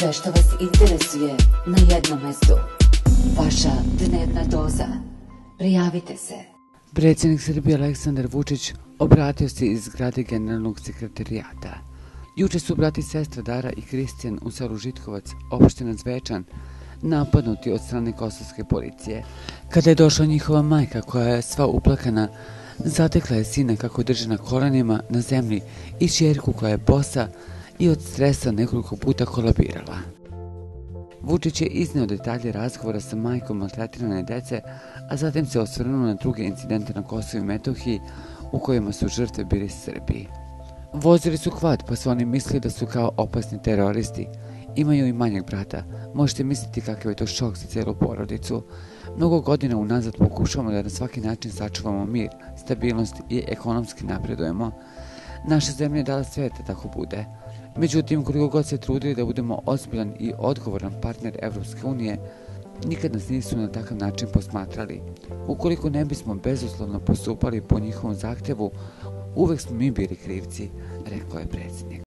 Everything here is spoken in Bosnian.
Sve što vas interesuje na jednom mestu. Vaša dnevna doza. Prijavite se. Predsjednik Srbije Aleksandar Vučić obratio se iz zgrade Generalnog sekretarijata. Juče su brat i sestra Dara i Kristijan u selu Žitkovac, opština Zvečan, napadnuti od strane kosovske policije. Kada je došla njihova majka, koja je sva uplakana, zatekla je sina kako drži na kolenima na zemlji i ćerku koja je bosa i od stresa nekoliko puta kolabirala. Vučić je izneo detalje razgovora sa majkom maltretirane dece, a zatim se osvrnuo na druge incidente na Kosovu i Metohiji u kojima su žrtve bili Srbi. Vozili su kvad, pa su oni mislili da su kao opasni teroristi. Imaju i manjeg brata. Možete misliti kakav je to šok za cijelu porodicu. Mnogo godina unazad pokušavamo da na svaki način sačuvamo mir, stabilnost i ekonomski napredujemo. Naša zemlja je dala sve da tako bude. Međutim, koliko god se trudili da budemo ozbiljan i odgovoran partner Evropske unije, nikad nas nisu na takav način posmatrali. Ukoliko ne bismo bezuslovno postupali po njihovom zahtjevu, uvek smo mi bili krivci, rekao je predsjednik.